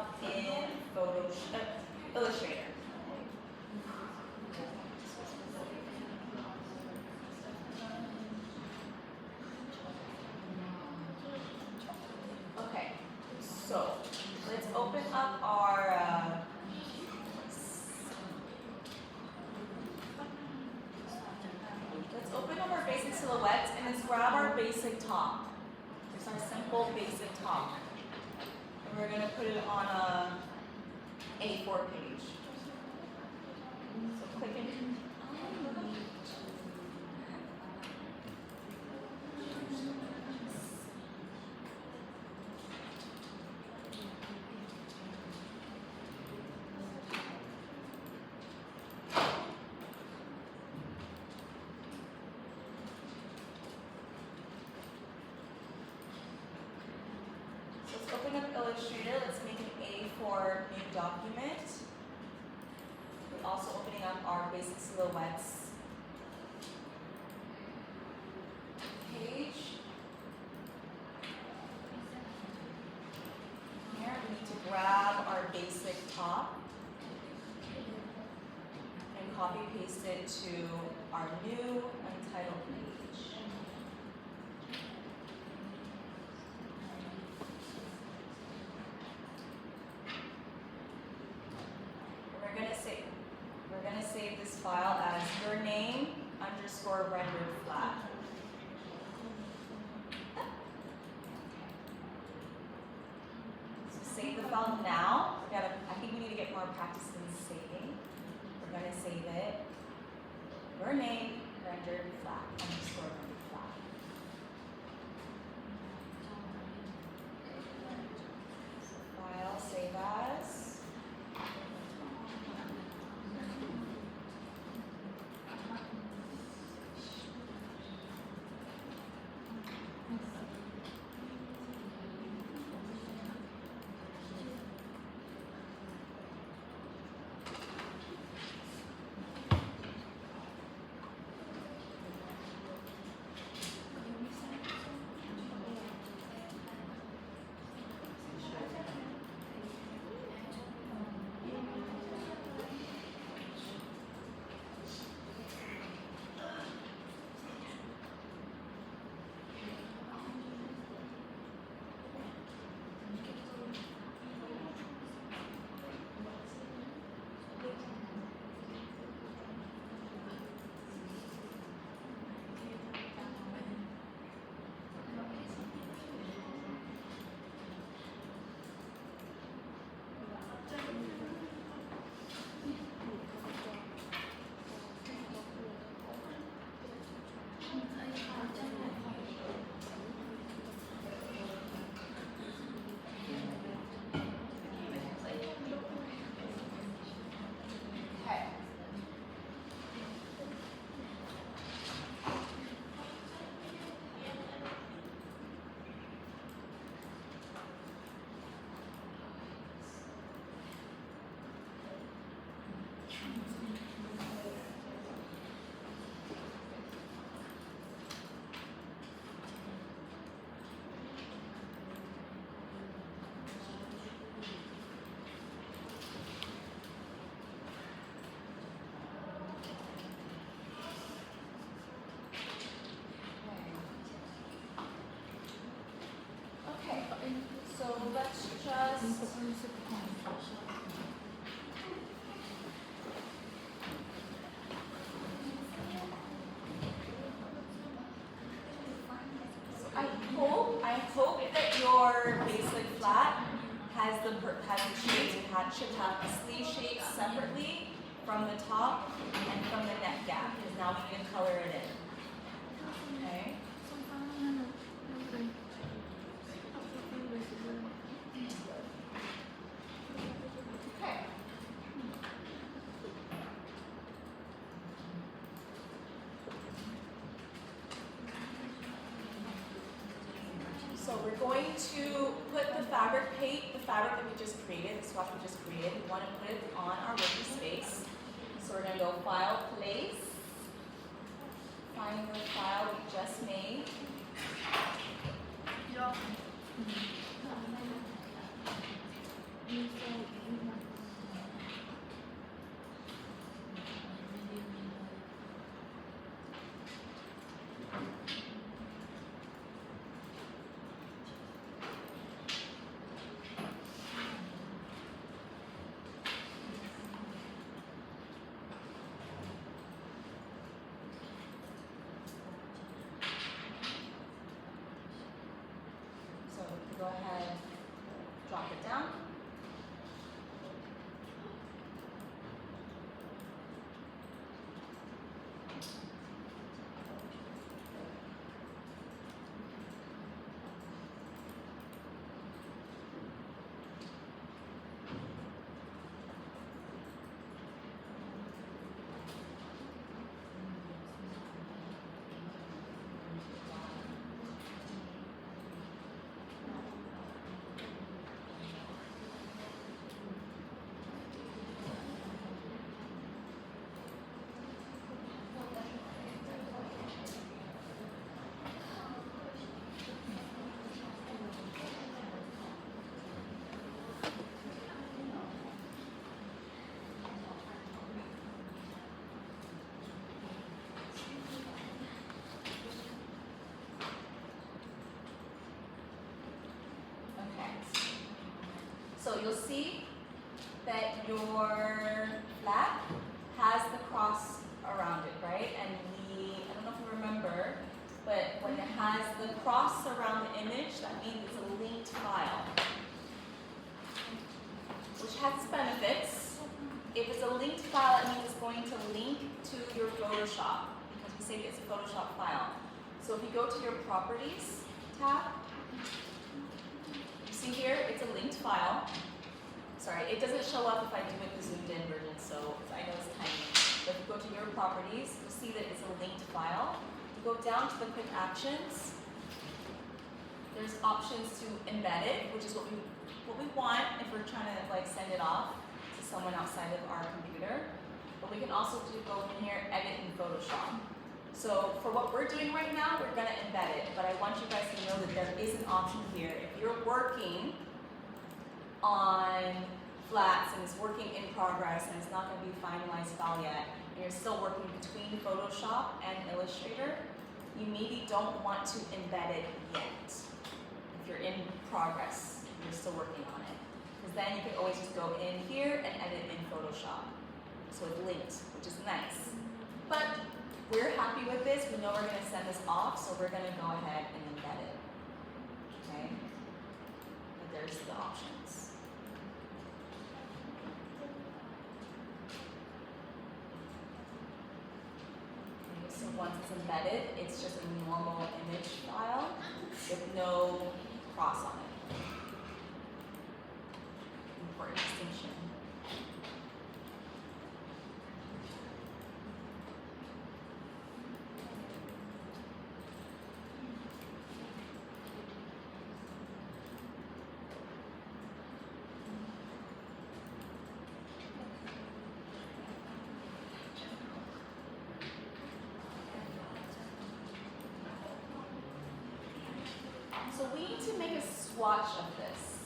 up in Illustrator. Okay, so let's open up our basic silhouettes and let's grab our basic top. Just our simple basic top. And we're going to put it on a A4 page. So click it. Open up Illustrator, let's make an A4 new document. We're also opening up our basic silhouettes page. Here we need to grab our basic top and copy paste it to our new untitled page. We're going to save this file as your name _ rendered flat. So save the file now. I think we need to get more practice in saving. We're going to save it. Your name rendered flat _ rendered flat. So file, save as. So let's just I hope that your basic flat has the shapes. It should have the sleeve shapes separately from the top and from the neck gap, because now we need to color it in. Okay. So we're going to put the fabric that we just created, the swatch we just created, we want to put it on our workspace. So we're going to go File, Place, find the file we just made. So go ahead, drop it down. So you'll see that your flag has the cross around it, right? And I don't know if you remember, but when it has the cross around the image, that means it's a linked file, which has benefits. If it's a linked file, that means it's going to link to your Photoshop, because we say it's a Photoshop file. So if you go to your Properties tab, see here, it's a linked file. Sorry, it doesn't show up if I do it the zoomed in version, so I know it's tiny. But if you go to your properties, you'll see that it's a linked file. You go down to the quick actions. There's options to embed it, which is what we want if we're trying to send it off to someone outside of our computer. But we can also go in here, edit in Photoshop. So for what we're doing right now, we're gonna embed it, but I want you guys to know that there is an option here. If you're working on flats and it's working in progress and it's not gonna be finalized file yet, and you're still working between Photoshop and Illustrator, you maybe don't want to embed it yet. If you're in progress, you're still working on it. Because then you can always just go in here and edit in Photoshop. So it's linked, which is nice. But we're happy with this. We know we're going to send this off, so we're going to go ahead and embed it. Okay? But there's the options. Okay, so once it's embedded, it's just a normal image file with no cross on it. Important distinction. So we need to make a swatch of this.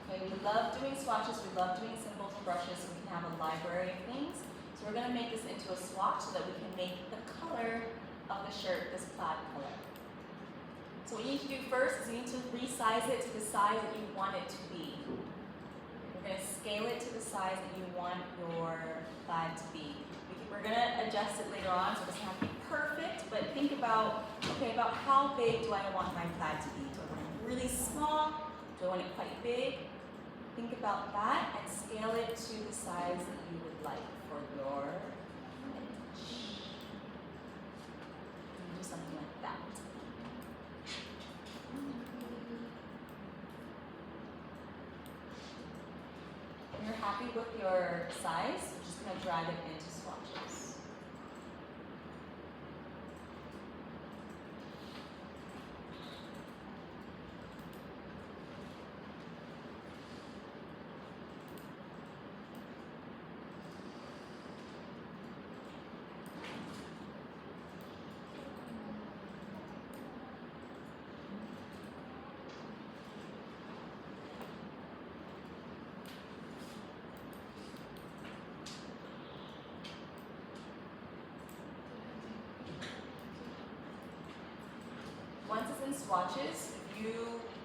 Okay, we love doing swatches, we love doing symbols and brushes, so we can have a library of things. So we're going to make this into a swatch so that we can make the color of the shirt this plaid color. So what you need to do first is you need to resize it to the size that you want it to be. We're going to scale it to the size that you want your plaid to be. We're going to adjust it later on, so it doesn't have to be perfect, but think about, okay, about how big do I want my plaid to be? Do I want it really small? Do I want it quite big? Think about that and scale it to the size that you would like for your image. Do something like that. When you're happy with your size, you're just going to drag it into swatches. swatches. If you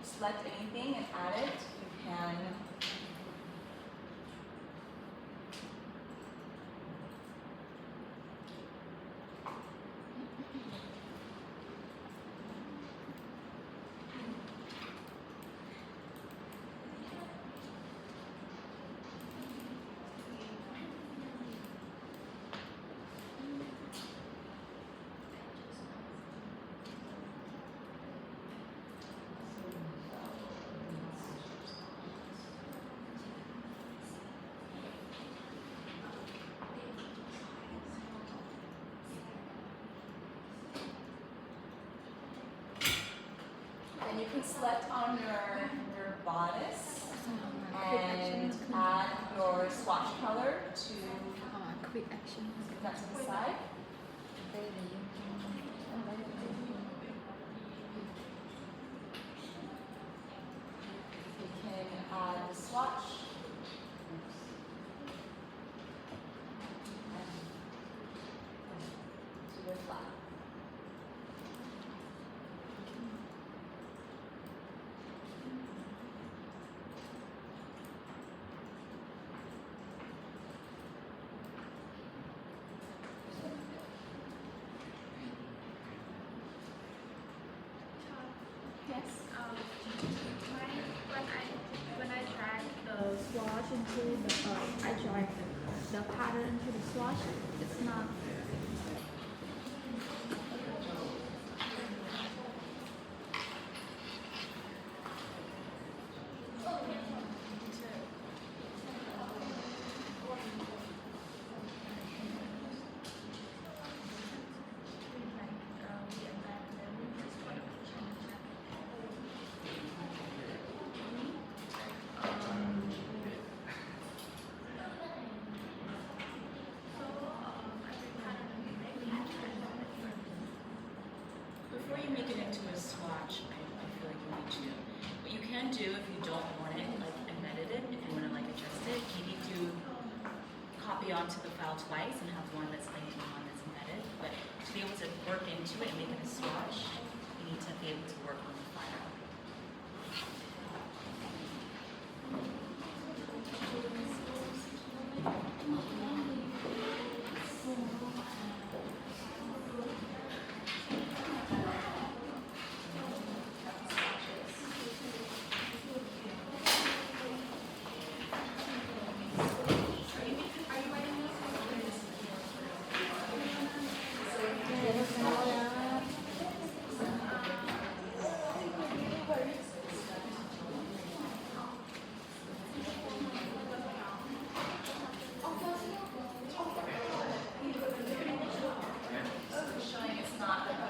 select anything and add it, you can and you can select on your bodice and add your swatch color to quick action. that to the side. You can add the swatch. To your flat. Yes. When I drag the swatch into the I drag the pattern into the swatch, it's not. Before you make it into a swatch, I feel like you need to. What you can do if you don't want it like embedded it, if you want to like adjust it, you need to copy onto the file twice and have one that's linked and one that's embedded. But to be able to work into it and make it a swatch, you need to be able to work on